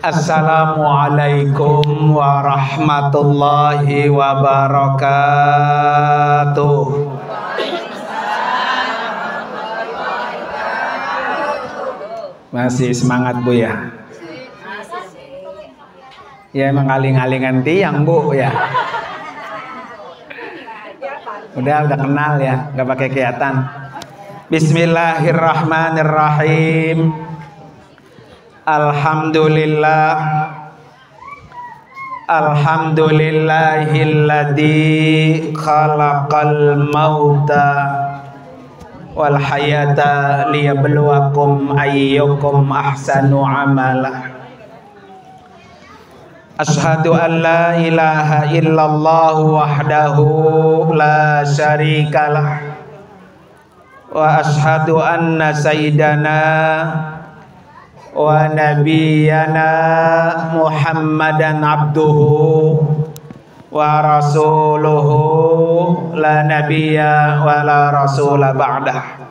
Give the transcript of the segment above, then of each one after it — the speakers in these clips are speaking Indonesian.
Assalamualaikum warahmatullahi wabarakatuh. Masih semangat Bu ya? Ya emang aling-alingan tiang Bu ya. Udah kenal ya, nggak pakai kelihatan. Bismillahirrahmanirrahim. Alhamdulillah. Alhamdulillahilladzi khalaqal mauta wal hayata liyabluwakum ayyukum ahsanu amala. Asyhadu an la ilaha illallah wahdahu la syarikalah wa asyhadu anna sayyidana wa nabiyyana Muhammadan abduhu wa rasuluhu la nabiyya wa la rasula ba'dah.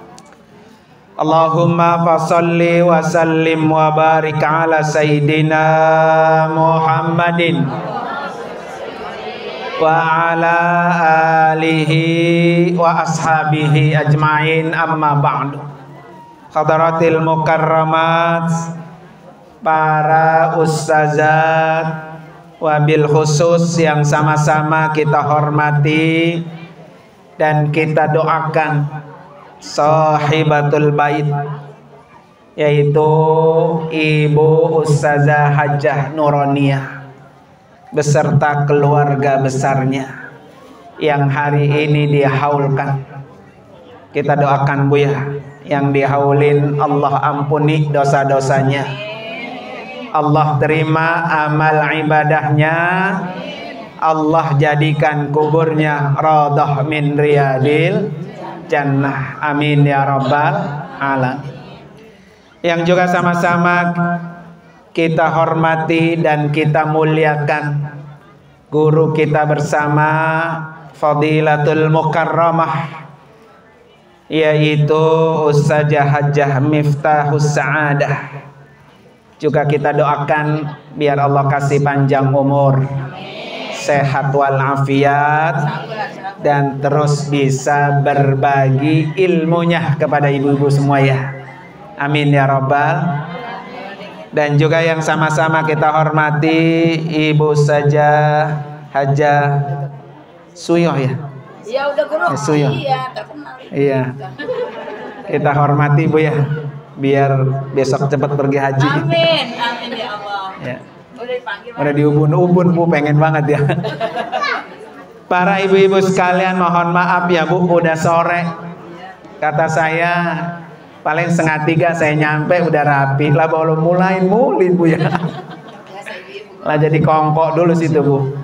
Allahumma fasalli wa sallim wa barik ala sayyidina Muhammadin wa ala alihi wa ashabihi ajma'in, amma ba'du. Hadaratil mukarramat, para ustazat, wabil khusus yang sama-sama kita hormati dan kita doakan sahibatul bait, yaitu Ibu Ustazah Hajjah Nuroniyah beserta keluarga besarnya yang hari ini dihaulkan. Kita doakan Bu ya, yang dihaulin Allah ampuni dosa-dosanya, Allah terima amal ibadahnya, Allah jadikan kuburnya radah min riyadil jannah, amin ya rabbal alamin. Yang juga sama-sama kita hormati dan kita muliakan guru kita bersama, Fadilatul Mukarramah, yaitu Ustazah Hajjah Miftahus Sa'adah. Juga kita doakan biar Allah kasih panjang umur, sehat walafiat, dan terus bisa berbagi ilmunya kepada ibu-ibu semua ya, amin ya rabbal. Dan juga yang sama-sama kita hormati Ibu saja Hajjah Suyoh ya. Iya udah guru. Suyoh. Iya terkenal. Iya. Kita hormati Bu ya, biar besok cepat pergi haji. Amin, amin ya Allah. Ya. Udah dipanggil. Udah diubun-ubun Bu, pengen banget ya. Para ibu-ibu sekalian, mohon maaf ya Bu, udah sore. Kata saya paling 2:30 saya nyampe udah rapi lah, belum mulin Bu ya. Lah jadi kongkok dulu situ Bu.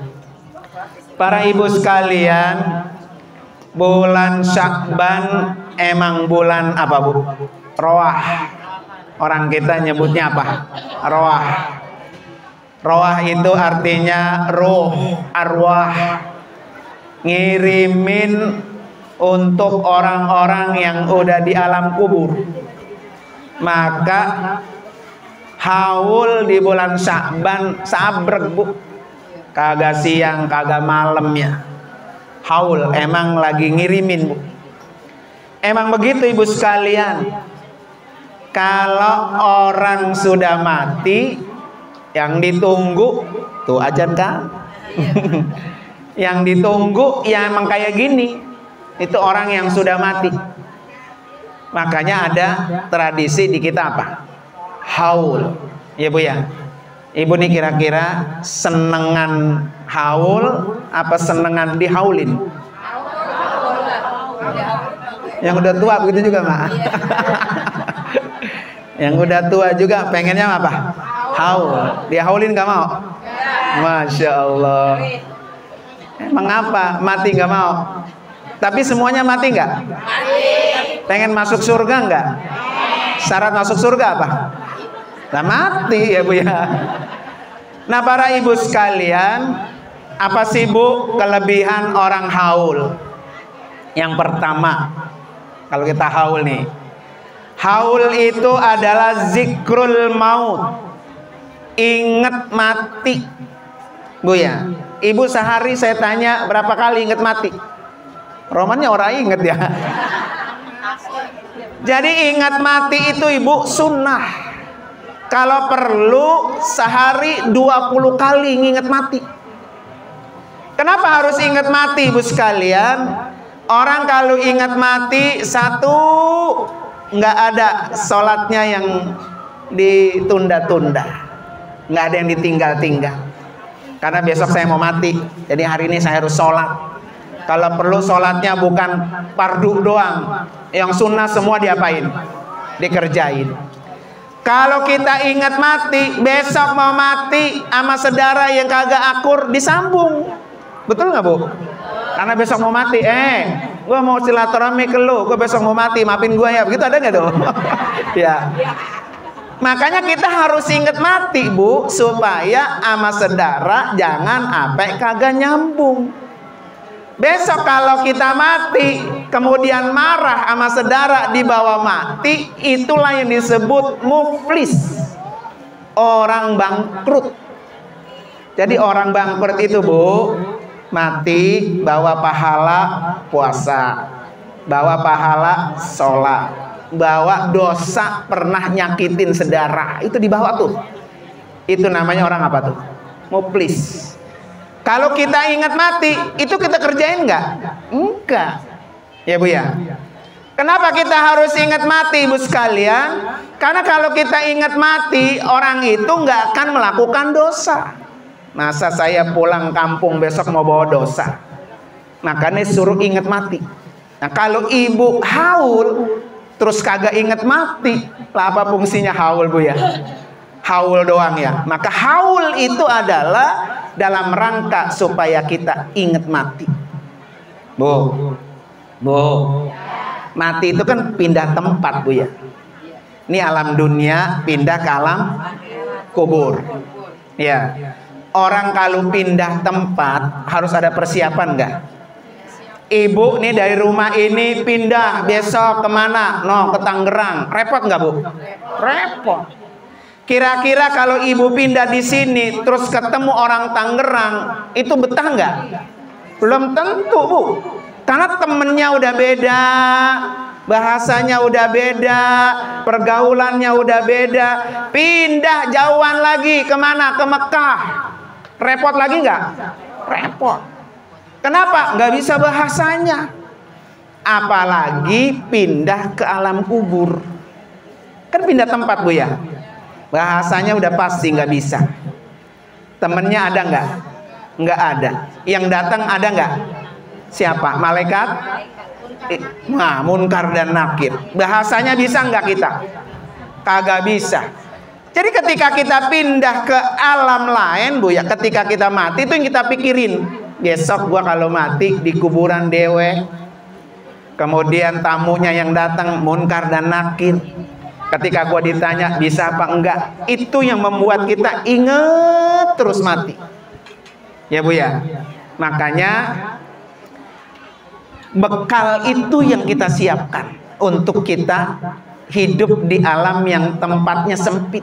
Para ibu sekalian, bulan Syakban emang bulan apa Bu? Roah. Orang kita nyebutnya apa? Roah. Roah itu artinya ruh, arwah. Ngirimin untuk orang-orang yang udah di alam kubur. Maka haul di bulan Syakban sabrek Bu, kagak siang kagak malamnya. Haul emang lagi ngirimin Bu. Emang begitu ibu sekalian. Kalau orang sudah mati, yang ditunggu tuh ajan kan. Yang ditunggu ya emang kayak gini, itu orang yang sudah mati. Makanya ada tradisi di kita apa? Haul. Ya Bu ya. Ibu nih kira-kira senengan haul apa senengan dihaulin? Yang udah tua begitu juga Mak. Yang udah tua juga pengennya apa? Haul. Dihaulin gak mau? Masya Allah. Emang apa? Mati gak mau? Tapi semuanya mati nggak? Pengen masuk surga nggak? Syarat masuk surga apa? Nah mati ya Bu ya. Nah para ibu sekalian, apa sih Bu kelebihan orang haul? Yang pertama, kalau kita haul nih, haul itu adalah zikrul maut, ingat mati. Bu ya, ibu sehari saya tanya berapa kali ingat mati? Romannya orang ingat ya. Jadi ingat mati itu ibu sunnah. Kalau perlu sehari 20 kali ingat mati. Kenapa harus ingat mati ibu sekalian? Orang kalau ingat mati, satu, nggak ada sholatnya yang ditunda-tunda, nggak ada yang ditinggal-tinggal. Karena besok saya mau mati, jadi hari ini saya harus sholat. Kalau perlu sholatnya bukan fardu doang, yang sunnah semua diapain? Dikerjain. Kalau kita ingat mati, besok mau mati sama saudara yang kagak akur, disambung. Betul nggak bu? Karena besok mau mati, gue mau silaturahmi ke lu, gue besok mau mati, maafin gue ya. Begitu ada nggak tuh? Ya. Makanya kita harus ingat mati bu, supaya sama saudara jangan sampai kagak nyambung. Besok kalau kita mati, kemudian marah sama saudara dibawa mati, itulah yang disebut muflis, orang bangkrut. Jadi orang bangkrut itu bu, mati bawa pahala puasa, bawa pahala sholat, bawa dosa pernah nyakitin saudara, itu dibawa tuh. Itu namanya orang apa tuh? Muflis. Kalau kita ingat mati, itu kita kerjain nggak? Enggak. Ya bu ya. Kenapa kita harus ingat mati ibu sekalian? Karena kalau kita ingat mati, orang itu nggak akan melakukan dosa. Masa saya pulang kampung besok mau bawa dosa? Makanya suruh ingat mati. Nah kalau ibu haul terus kagak inget mati, lah apa fungsinya haul bu ya? Haul doang ya. Maka haul itu adalah dalam rangka supaya kita inget mati. Bu, mati itu kan pindah tempat bu ya. Ini alam dunia pindah ke alam kubur. Ya. Orang kalau pindah tempat harus ada persiapan nggak? Ibu nih dari rumah ini pindah besok kemana? No, ke Tangerang. Repot nggak bu? Repot. Kira-kira kalau ibu pindah di sini terus ketemu orang Tangerang, itu betah nggak? Belum tentu bu. Karena temennya udah beda, bahasanya udah beda, pergaulannya udah beda. Pindah jauhan lagi kemana? Ke Mekah. Repot lagi nggak? Repot. Kenapa? Nggak bisa bahasanya. Apalagi pindah ke alam kubur. Kan pindah tempat bu ya. Bahasanya udah pasti nggak bisa. Temennya ada nggak? Nggak ada. Yang datang ada nggak? Siapa? Malaikat? Nah, munkar dan nakir. Bahasanya bisa nggak kita? Kagak bisa. Jadi ketika kita pindah ke alam lain bu ya, ketika kita mati itu yang kita pikirin. Besok gua kalau mati di kuburan dewe, kemudian tamunya yang datang munkar dan nakir. Ketika gua ditanya bisa apa enggak, itu yang membuat kita inget terus mati. Ya bu ya. Makanya bekal itu yang kita siapkan untuk kita hidup di alam yang tempatnya sempit.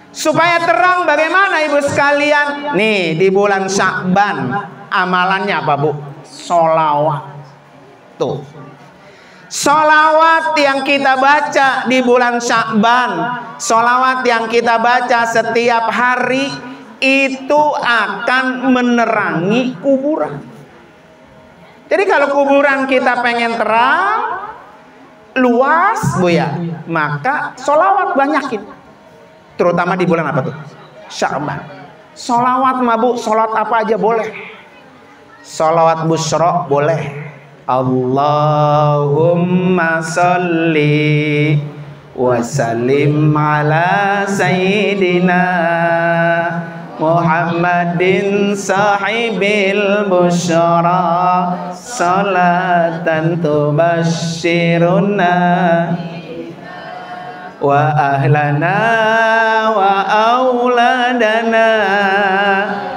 Supaya terang bagaimana ibu sekalian? Nih di bulan Sya'ban amalannya apa bu? Sholawat. Tuh. Sholawat yang kita baca di bulan Sya'ban, sholawat yang kita baca setiap hari itu akan menerangi kuburan. Jadi kalau kuburan kita pengen terang, luas bu ya, maka sholawat banyakin. Terutama di bulan apa tuh? Sya'ban. Sholawat mah bu, sholat apa aja boleh. Sholawat busro boleh. Allahumma sholli wa sallim ala sayyidina Muhammadin sahibil busyara salatan tubashiruna wa ahlana wa auladana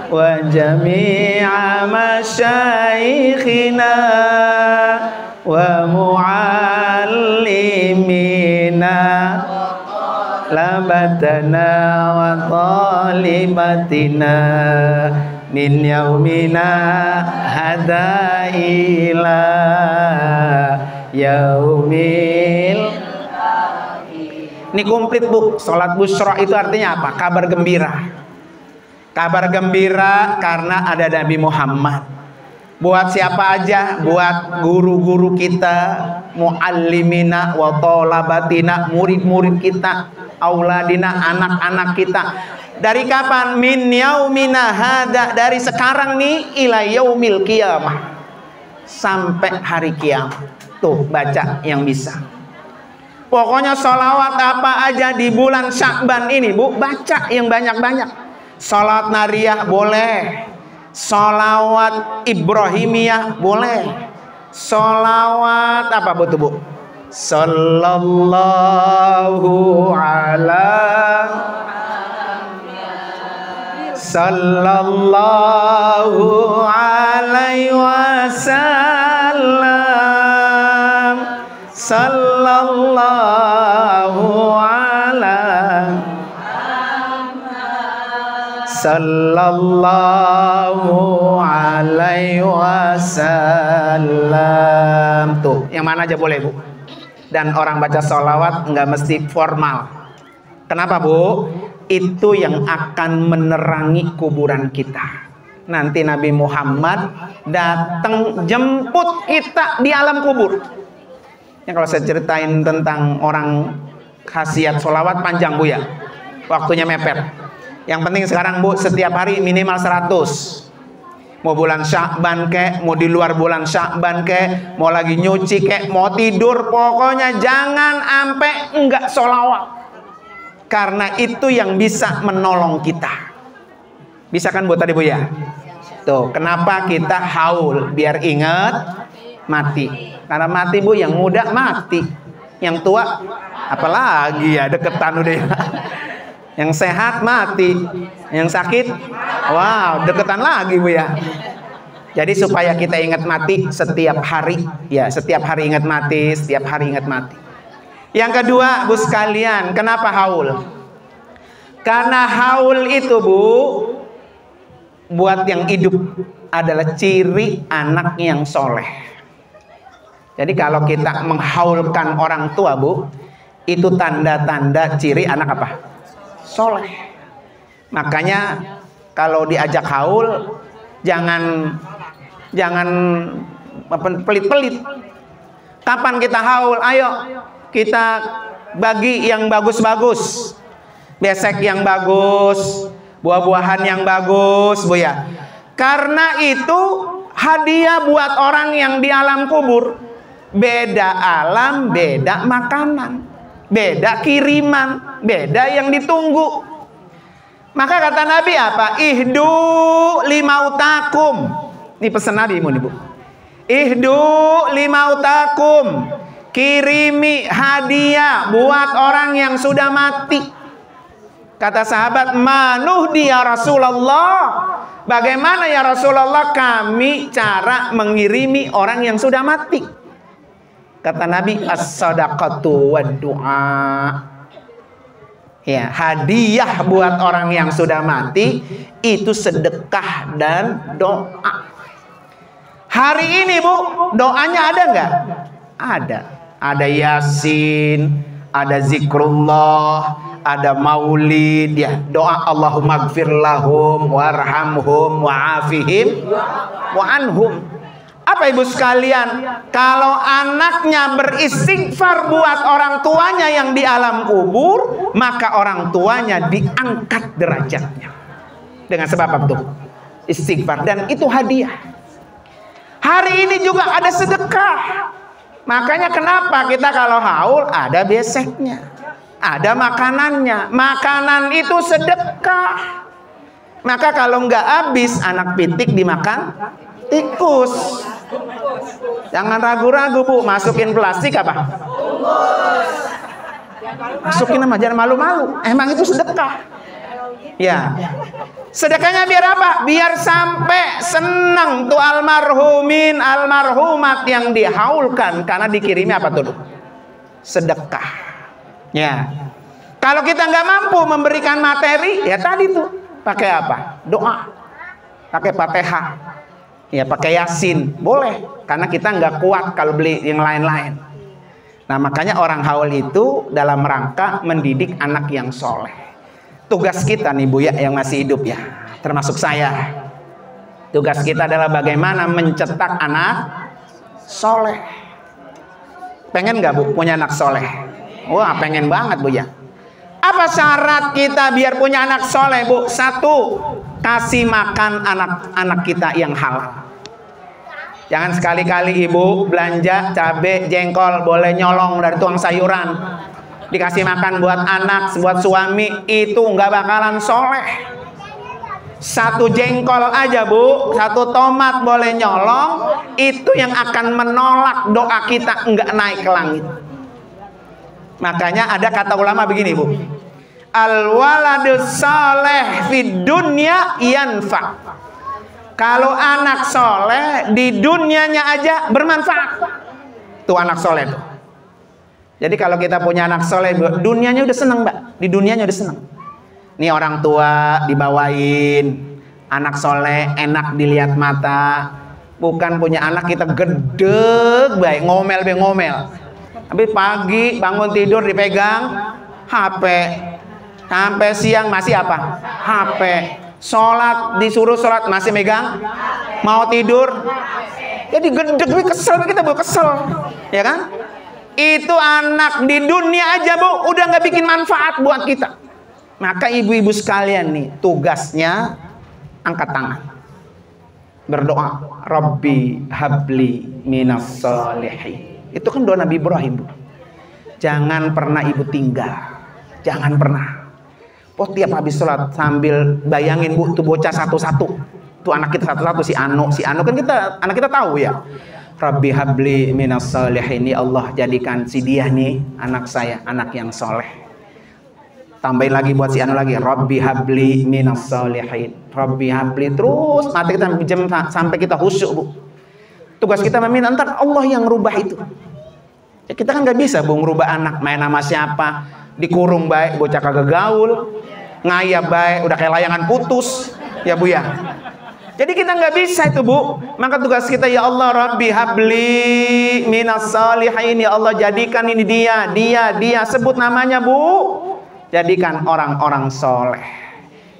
wa jami'a masyaikhina wa muallimina labatana wa talibatina min yaumina hada ila yaumil. Ini komplit Bu. Salat Busyra itu artinya apa? Kabar gembira. Kabar gembira karena ada Nabi Muhammad. Buat siapa aja? Buat guru-guru kita, muallimina wa thalabatina, murid-murid kita, auladina, anak-anak kita. Dari kapan? Min yaumina hada, dari sekarang nih ila yaumil qiyamah, sampai hari kiamat. Tuh baca yang bisa. Pokoknya sholawat apa aja di bulan Sya'ban ini Bu, baca yang banyak-banyak. Sholawat nariyah boleh, sholawat Ibrahimiyah boleh, sholawat apa betul Bu? Sallallahu alaihi wasallam, sallallahu alaihi wasallam. Tuh, yang mana aja boleh Bu. Dan orang baca sholawat nggak mesti formal. Kenapa Bu? Itu yang akan menerangi kuburan kita. Nanti Nabi Muhammad datang jemput kita di alam kubur. Ya, kalau saya ceritain tentang orang khasiat sholawat panjang Bu ya, waktunya mepet. Yang penting sekarang Bu, setiap hari minimal 100. Mau bulan Sya'ban kek, mau di luar bulan Sya'ban kek, mau lagi nyuci kek, mau tidur, pokoknya jangan sampai enggak sholawat. Karena itu yang bisa menolong kita. Bisa kan Bu tadi Bu ya? Tuh, kenapa kita haul? Biar ingat mati. Karena mati Bu, yang muda mati, yang tua apalagi ya, deketan udah ya. Yang sehat mati, yang sakit wow deketan lagi Bu ya. Jadi supaya kita ingat mati setiap hari ya, setiap hari ingat mati, setiap hari ingat mati. Yang kedua Bu sekalian, kenapa haul? Karena haul itu Bu, buat yang hidup adalah ciri anak yang soleh. Jadi kalau kita menghaulkan orang tua Bu, itu tanda-tanda ciri anak apa? Soleh. Makanya kalau diajak haul jangan pelit-pelit. Kapan kita haul? Ayo kita bagi yang bagus-bagus, besek yang bagus, buah-buahan yang bagus Bu ya. Karena itu hadiah buat orang yang di alam kubur. Beda alam, beda makanan, beda kiriman, beda yang ditunggu. Maka kata Nabi apa? Ihdu limautakum. Ini pesan Nabi nih Bu. Ihdu limautakum. Kirimi hadiah buat orang yang sudah mati. Kata sahabat, manuh dia Rasulullah. Bagaimana ya Rasulullah kami cara mengirimi orang yang sudah mati? Kata Nabi, as-sadaqatu wad-du'a. Ya, hadiah buat orang yang sudah mati itu sedekah dan doa. Hari ini Bu, doanya ada nggak? Ada. Ada Yasin, ada zikrullah, ada maulid ya. Doa Allahumma gfir lahum warhamhum wa'afihim wa'anhum. Apa Ibu sekalian? Kalau anaknya beristighfar buat orang tuanya yang di alam kubur, maka orang tuanya diangkat derajatnya. Dengan sebab apa tuh? Istighfar. Dan itu hadiah. Hari ini juga ada sedekah. Makanya kenapa kita kalau haul ada beseknya, ada makanannya. Makanan itu sedekah. Maka kalau nggak habis, anak pitik dimakan tikus. Jangan ragu-ragu Bu, masukin plastik apa? Masukin sama, jangan malu-malu. Emang itu sedekah. Ya. Sedekahnya biar apa? Biar sampai senang tuh almarhumin, almarhumat yang dihaulkan karena dikirimi apa tuh? Sedekah. Ya. Kalau kita nggak mampu memberikan materi, ya tadi tuh pakai apa? Doa, pakai Fatihah, ya pakai Yasin, boleh. Karena kita nggak kuat kalau beli yang lain-lain. Nah makanya orang haul itu dalam rangka mendidik anak yang soleh. Tugas kita nih Bu ya, yang masih hidup ya, termasuk saya. Tugas kita adalah bagaimana mencetak anak soleh. Pengen nggak Bu punya anak soleh? Wah pengen banget Bu ya. Apa syarat kita biar punya anak soleh Bu? Satu, kasih makan anak-anak kita yang halal. Jangan sekali-kali ibu belanja cabai, jengkol, boleh nyolong dari tukang sayuran. Dikasih makan buat anak, buat suami, itu nggak bakalan soleh. Satu jengkol aja Bu, satu tomat boleh nyolong, itu yang akan menolak doa kita nggak naik ke langit. Makanya ada kata ulama begini Bu, al-waladu saleh fid dunya yanfa. Kalau anak soleh di dunianya aja bermanfaat. Tuh anak soleh tuh. Jadi kalau kita punya anak soleh, dunianya udah seneng Mbak, di dunianya udah seneng. Nih orang tua dibawain, anak soleh enak dilihat mata. Bukan punya anak kita gedeg baik, ngomel. Tapi pagi bangun tidur dipegang HP, sampai siang masih apa? HP. Sholat disuruh sholat masih megang, mau tidur jadi gedeg, kesel kita Bu, kesel ya kan? Itu anak di dunia aja Bu udah nggak bikin manfaat buat kita. Maka ibu-ibu sekalian nih tugasnya angkat tangan, berdoa, Rabbi habli minas sholihin. Itu kan doa Nabi Ibrahim Bu. Jangan pernah ibu tinggal, jangan pernah. Oh tiap habis sholat sambil bayangin Bu tuh bocah satu-satu, tuh anak kita satu-satu, si Anu kan kita anak kita tahu ya. Rabbi habli minas sholihin, ya Allah jadikan si dia nih anak saya anak yang soleh. Tambahin lagi buat si Anu lagi, Rabbi habli minas sholihin, Rabbi habli, terus mati kita sampai kita khusyuk Bu. Tugas kita meminta, ntar Allah yang rubah itu. Ya, kita kan nggak bisa Bu ngerubah anak, main sama siapa, dikurung baik, bocah kagak gaul, ngayap baik, udah kayak layangan putus, ya Bu ya. Jadi kita nggak bisa itu Bu. Maka tugas kita, ya Allah Rabbi habli minas sholihin, ya Allah jadikan ini dia, sebut namanya Bu. Jadikan orang-orang soleh.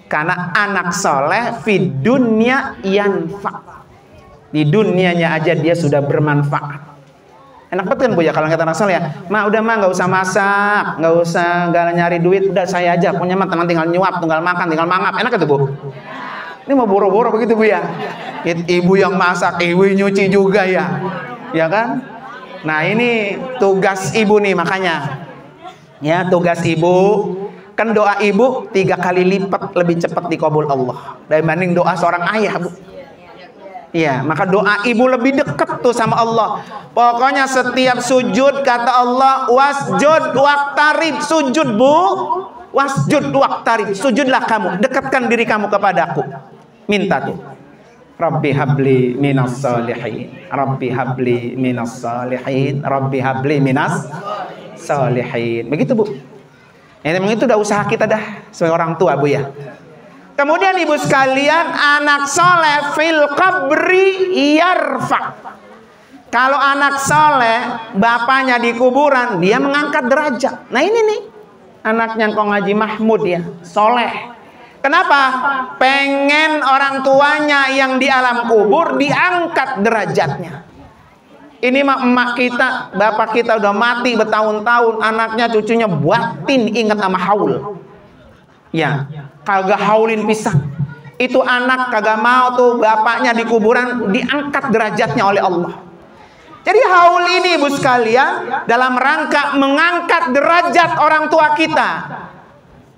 Karena anak soleh fid dunya yanfa. Di dunianya aja dia sudah bermanfaat. Enak banget kan Bu ya kalau kata anak soleh ya, Ma udah Ma nggak usah masak, nggak nyari duit, udah saya aja punya mah teman tinggal nyuap, tinggal makan, tinggal mangap. Enak itu Bu. Ini mau boro-boro begitu Bu ya. Ibu yang masak, ibu nyuci juga ya, ya kan? Nah ini tugas ibu nih, makanya ya tugas ibu kan, doa ibu 3 kali lipat lebih cepat dikabul Allah dibanding doa seorang ayah Bu. Iya, maka doa ibu lebih dekat tuh sama Allah. Pokoknya setiap sujud kata Allah, wasjud waqtarib, sujud Bu, wasjud waqtarib, sujudlah kamu, dekatkan diri kamu kepadaku. Minta tuh, Rabbi habli minas sholihin, Rabbi habli minas sholihin, Rabbi habli minas sholihin. Begitu Bu. Ya, memang itu udah usaha kita dah sebagai orang tua Bu ya. Kemudian ibu sekalian, anak soleh fil qabri yarfa. Kalau anak soleh, bapaknya di kuburan, dia mengangkat derajat. Nah ini nih, anaknya Kong Haji Mahmud ya, soleh. Kenapa? Pengen orang tuanya yang di alam kubur diangkat derajatnya. Ini mah emak kita, bapak kita udah mati bertahun-tahun, anaknya cucunya batin ingat sama haul. Ya, kagak haulin pisang. Itu anak kagak mau tuh bapaknya di kuburan diangkat derajatnya oleh Allah. Jadi haul ini ibu sekalian dalam rangka mengangkat derajat orang tua kita.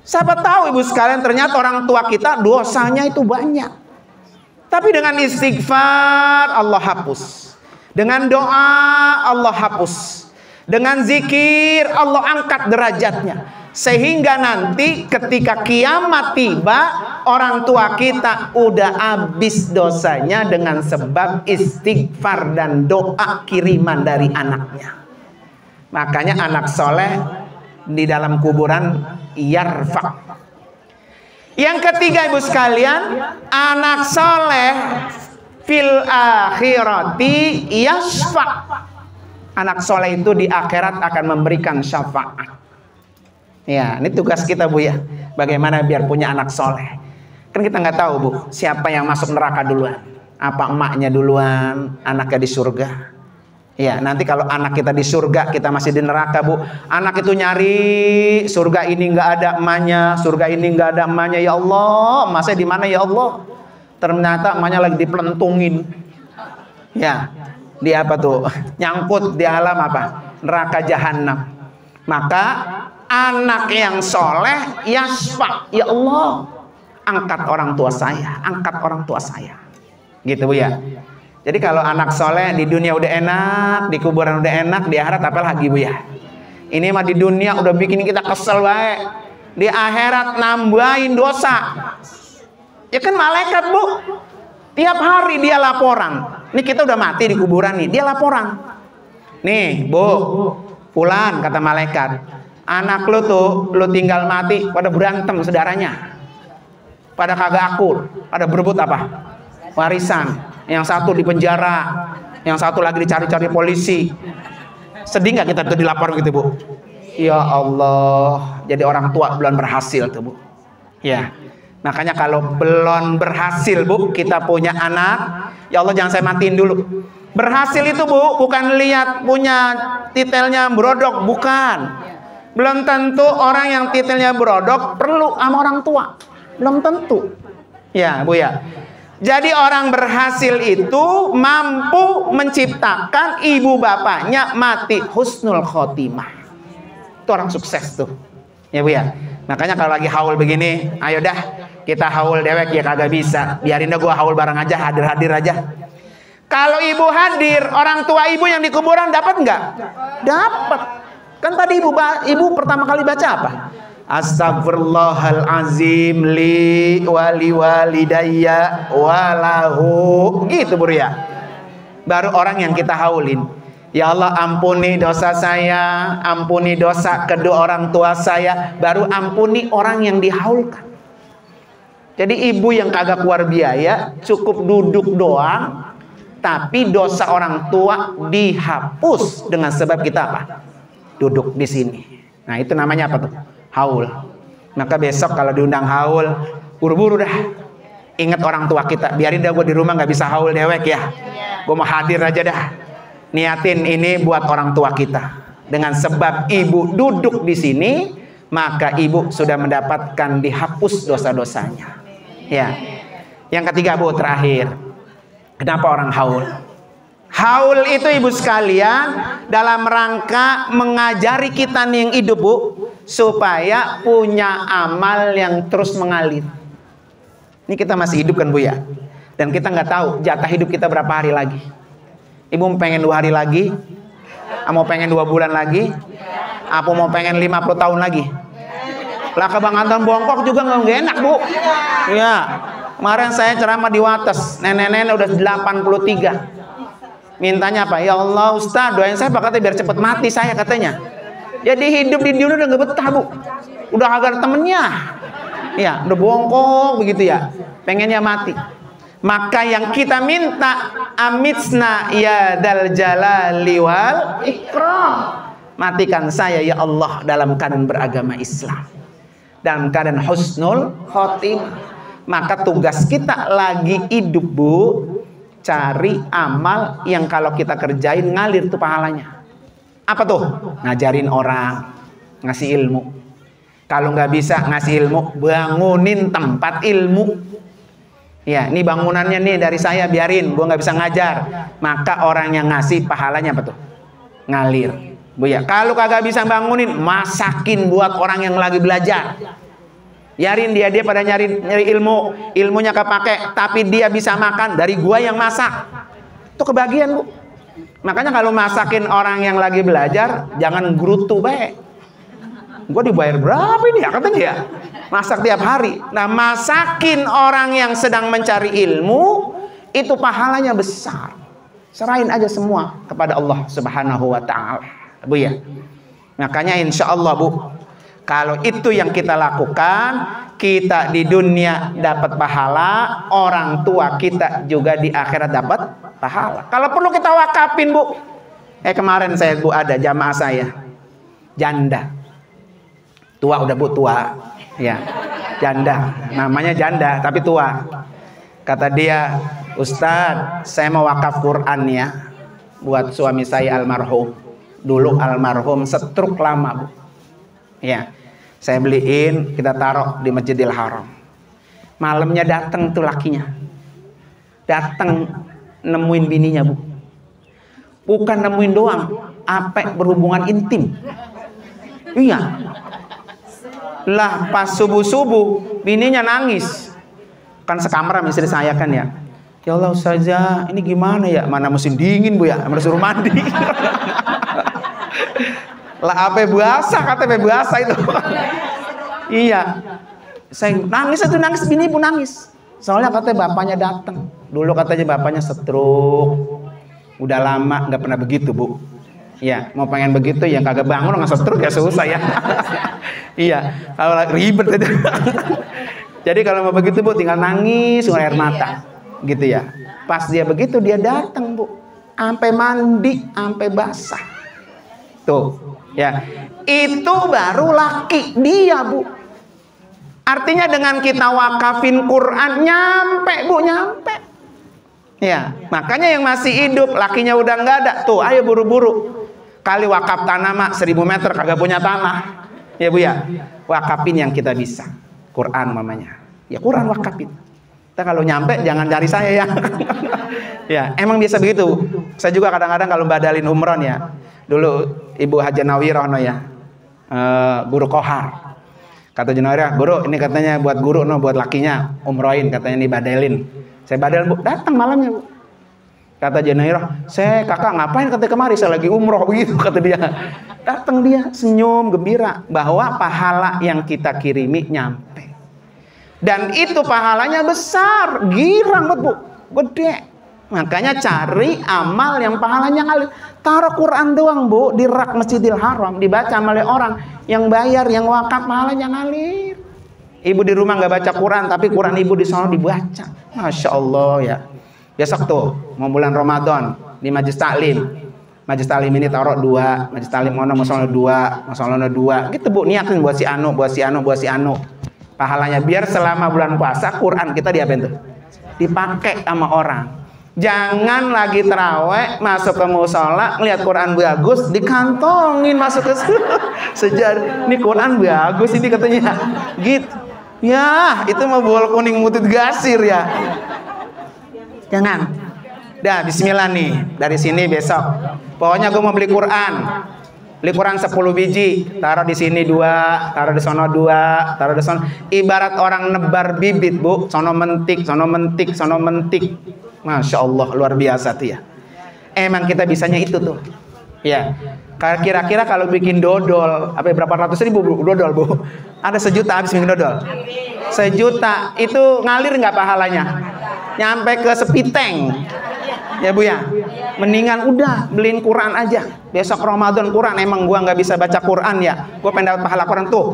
Siapa tahu ibu sekalian ternyata orang tua kita dosanya itu banyak. Tapi dengan istighfar Allah hapus. Dengan doa Allah hapus. Dengan zikir Allah angkat derajatnya. Sehingga nanti ketika kiamat tiba, orang tua kita udah habis dosanya dengan sebab istighfar dan doa kiriman dari anaknya. Makanya anak soleh di dalam kuburan yarfa. Yang ketiga ibu sekalian, anak soleh fil akhirati yasfa. Anak soleh itu di akhirat akan memberikan syafaat. Ya, ini tugas kita Bu ya. Bagaimana biar punya anak soleh. Kan kita nggak tahu Bu, siapa yang masuk neraka duluan. Apa emaknya duluan, anaknya di surga. Ya, nanti kalau anak kita di surga, kita masih di neraka Bu. Anak itu nyari surga ini nggak ada emaknya, surga ini nggak ada emaknya. Ya Allah, emasnya di mana ya Allah? Ternyata emaknya lagi dipelentungin. Ya, di apa tuh? Nyangkut di alam apa? Neraka jahanam. Maka anak yang soleh yasfa, ya Allah, angkat orang tua saya, angkat orang tua saya. Gitu Bu ya. Jadi kalau anak soleh di dunia udah enak, di kuburan udah enak, di akhirat apa lagi Bu ya? Ini mah di dunia udah bikin kita kesel baik. Di akhirat nambahin dosa. Ya kan malaikat Bu. Tiap hari dia laporan. Ini kita udah mati di kuburan nih, dia laporan. Nih Bu, Fulan kata malaikat, anak lu tuh, lu tinggal mati pada berantem saudaranya. Pada kagak akur, pada berebut apa? Warisan. Yang satu di penjara, yang satu lagi dicari-cari polisi. Sedih nggak kita tuh dilapor gitu Bu? Ya Allah, jadi orang tua belum berhasil tuh Bu. Ya, makanya kalau belum berhasil Bu, kita punya anak, ya Allah jangan saya matiin dulu. Berhasil itu Bu, bukan lihat punya titelnya brodok, bukan. Belum tentu orang yang titelnya brodok perlu sama orang tua. Belum tentu. Ya Bu ya. Jadi orang berhasil itu mampu menciptakan ibu bapaknya mati husnul khotimah. Itu orang sukses tuh. Ya Bu ya. Makanya kalau lagi haul begini, ayo dah kita haul dewek ya kagak bisa. Biarin dah gua haul bareng aja, hadir-hadir aja. Kalau ibu hadir, orang tua ibu yang di kuburan dapat nggak? Dapat. Kan tadi ibu pertama kali baca apa? Astagfirullahalazim li wali walidayya walahu. Gitu Bu ya. Baru orang yang kita haulin. Ya Allah ampuni dosa saya, ampuni dosa kedua orang tua saya, baru ampuni orang yang dihaulkan. Jadi ibu yang kagak keluar biaya, cukup duduk doang, tapi dosa orang tua dihapus dengan sebab kita apa? Duduk di sini. Nah itu namanya apa tuh? Haul. Maka besok kalau diundang haul, buru-buru dah. Ingat orang tua kita. Biarin dah gue di rumah nggak bisa haul dewek ya. Gue mau hadir aja dah. Niatin ini buat orang tua kita. Dengan sebab ibu duduk di sini, maka ibu sudah mendapatkan dihapus dosa-dosanya. Ya. Yang ketiga Bu, terakhir. Kenapa orang haul? Haul itu ibu sekalian dalam rangka mengajari kita nih yang hidup Bu, supaya punya amal yang terus mengalir. Ini kita masih hidup kan Bu ya. Dan kita nggak tahu jatah hidup kita berapa hari lagi. Ibu mau pengen 2 hari lagi, mau pengen 2 bulan lagi, apa mau pengen 50 tahun lagi. Lah ke Bang Anton bongkok juga nggak enak Bu. Ya, kemarin saya ceramah di Wates, nenek-nenek udah 83. Mintanya apa? Ya Allah Ustaz, doain saya Pak, katanya biar cepet mati saya katanya. Jadi hidup di dunia udah gak betah Bu. Udah agak temennya. Ya, udah bongkok begitu ya. Pengennya mati. Maka yang kita minta, amitsna ya dal jalali wal ikram. Matikan saya ya Allah dalam keadaan beragama Islam, dalam keadaan husnul khotimah. Maka tugas kita lagi hidup Bu, cari amal yang kalau kita kerjain ngalir tuh pahalanya. Apa tuh? Ngajarin orang, ngasih ilmu. Kalau nggak bisa ngasih ilmu, bangunin tempat ilmu. Ya, ini bangunannya nih dari saya, biarin, gua nggak bisa ngajar. Maka orang yang ngasih pahalanya apa tuh? Ngalir. Bu ya, kalau kagak bisa bangunin, masakin buat orang yang lagi belajar. Biarin dia pada nyari ilmu, ilmunya kepake, tapi dia bisa makan dari gua yang masak. Itu kebagian Bu. Makanya kalau masakin orang yang lagi belajar, jangan gerutu baik. Gue dibayar berapa ini ya katanya ya? Masak tiap hari. Nah masakin orang yang sedang mencari ilmu, itu pahalanya besar. Serahin aja semua kepada Allah Subhanahu wa ta'ala Bu ya. Makanya insya Allah Bu, Kalau itu yang kita lakukan, kita di dunia dapat pahala, orang tua kita juga di akhirat dapat pahala. Kalau perlu kita wakafin, Bu. Kemarin saya, Bu, ada jamaah saya janda. Tua udah, Bu, tua. Ya. Janda. Namanya janda tapi tua. Kata dia, "Ustadz, saya mau wakaf Quran ya buat suami saya almarhum. Dulu almarhum stroke lama, Bu. Ya. Saya beliin, kita taruh di Masjidil Haram. Malamnya datang tuh lakinya. Datang nemuin bininya, Bu. Bukan nemuin doang, apa berhubungan intim. Iya. Lah pas subuh-subuh bininya nangis. Kan sekamar sama istri saya kan ya. Ya Allah Ustazah, ini gimana ya? Mana musim dingin, Bu ya, harus suruh mandi. Lah apa basah, kata basah itu. Iya. Saya nangis itu, nangis, bini pun nangis. Soalnya katanya bapaknya datang. Dulu katanya bapaknya stroke. Udah lama nggak pernah begitu, Bu. Ya, mau pengen begitu ya kagak bangun, nggak stroke ya susah ya. Iya, kalau ribet itu. Jadi kalau mau begitu, Bu, tinggal nangis air mata, gitu ya. Pas dia begitu dia datang, Bu, sampai mandi, sampai basah. Tuh, ya. Itu baru laki dia, Bu. Artinya dengan kita wakafin Quran nyampe, Bu, nyampe. Ya, makanya yang masih hidup lakinya udah nggak ada, tuh ayo buru-buru. Kali wakaf tanah mak 1000 meter kagak punya tanah. Ya, Bu ya. Wakafin yang kita bisa. Quran mamanya. Ya Quran wakafin. Kita kalau nyampe jangan cari saya ya. Ya, emang biasa begitu. Saya juga kadang-kadang kalau badalin umroh ya. Dulu Ibu Haja Nawirah ya. Guru Kohar. Kata Jenawirah, "Guru, ini katanya buat guru buat lakinya umrohin, katanya nih badalin." Saya badal, Bu, datang malamnya, Bu. Kata Jenawirah, "Saya kakak ngapain katanya kemari, saya lagi umroh," begitu kata dia. Datang dia senyum gembira bahwa pahala yang kita kirimi nyampe. Dan itu pahalanya besar, girang, Bu, gede. Makanya cari amal yang pahalanya ngalir. Taruh Quran doang, Bu, di rak Masjidil Haram, dibaca oleh orang yang bayar, yang wakaf, pahalanya ngalir. Ibu di rumah nggak baca Quran, tapi Quran ibu di sana dibaca. Masya Allah ya. Besok tuh mau bulan Ramadan di Majlis Taklim. Majlis Taklim ini taruh 2, Majlis Taklim ono masalah 2, masalah 2. Gitu, Bu, niatin buat si anu, buat si anu, buat si anu. Pahalanya biar selama bulan puasa Quran kita diapain tuh? Dipakai sama orang. Jangan lagi terawih masuk ke musola ngeliat Quran bagus dikantongin masuk ke sejarah. Ini Quran bagus ini katanya. Gitu. Ya, itu mah bol kuning mutut gasir ya. Jangan. Dah, bismillah nih. Dari sini besok. Pokoknya gue mau beli Quran. Beli Quran 10 biji, taruh di sini 2, taruh di sono 2, taruh di sono. Ibarat orang nebar bibit, Bu. Sono mentik, sono mentik, sono mentik. Masya Allah, luar biasa tuh ya. Emang kita bisanya itu tuh. Ya. Kira-kira kalau bikin dodol, apa berapa ratus ribu dodol, Bu? Ada 1 juta habis bikin dodol. 1 juta itu ngalir nggak pahalanya? Nyampe ke sepiteng. Ya, Bu ya. Mendingan udah beliin Quran aja. Besok Ramadan Quran, emang gua nggak bisa baca Quran ya. Gua pengen dapat pahala Quran tuh.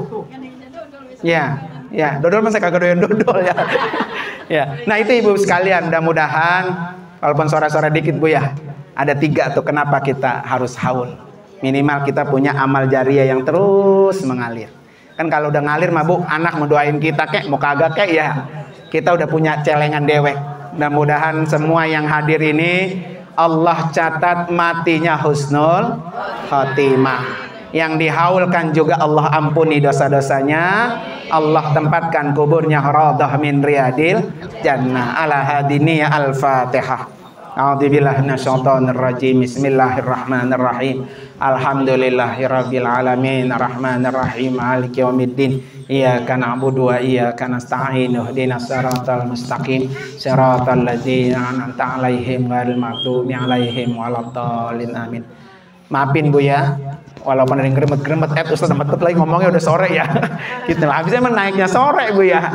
Ya, ya, dodol masa kagak doyan dodol ya. Ya. Nah, itu Ibu sekalian, mudah-mudahan walaupun sore-sore dikit, Bu ya. Ada 3 tuh kenapa kita harus haul. Minimal kita punya amal jariah yang terus mengalir. Kan kalau udah ngalir mah, Bu, anak mau doain kita kek, mau kagak kek ya. Kita udah punya celengan dewek. Mudah-mudahan semua yang hadir ini Allah catat matinya husnul khotimah. Yang dihaulkan juga Allah ampuni dosa-dosanya. Allah tempatkan kuburnya radah min riyadil jannah. Ala hadini al-Fatihah. A'udzubillahi minasyaitonir rajim. Bismillahirrahmanirrahim. Alhamdulillahirabbil alamin. Arrahmanir rahim. Maliki yaumiddin. Iyyaka na'budu wa iyyaka nasta'in. Ihdinas siratal mustaqim. Siratal ladzina an'amta 'alaihim ghairil maghdubi 'alaihim waladdallin. Amin. Maafin, Bu ya. Walaupun ada yang gremet-gremet, Ustaz Ahmad lagi ngomongnya udah sore ya. Gitu lah. Habisnya emang naiknya sore, Bu ya.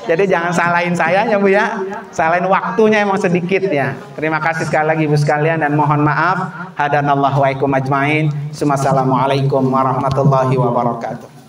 Jadi jangan salahin saya ya, Bu ya. Salahin waktunya emang sedikit ya. Terima kasih sekali lagi Ibu sekalian dan mohon maaf. Hadanallahu wa ikum ajmain. Assalamualaikum warahmatullahi wabarakatuh.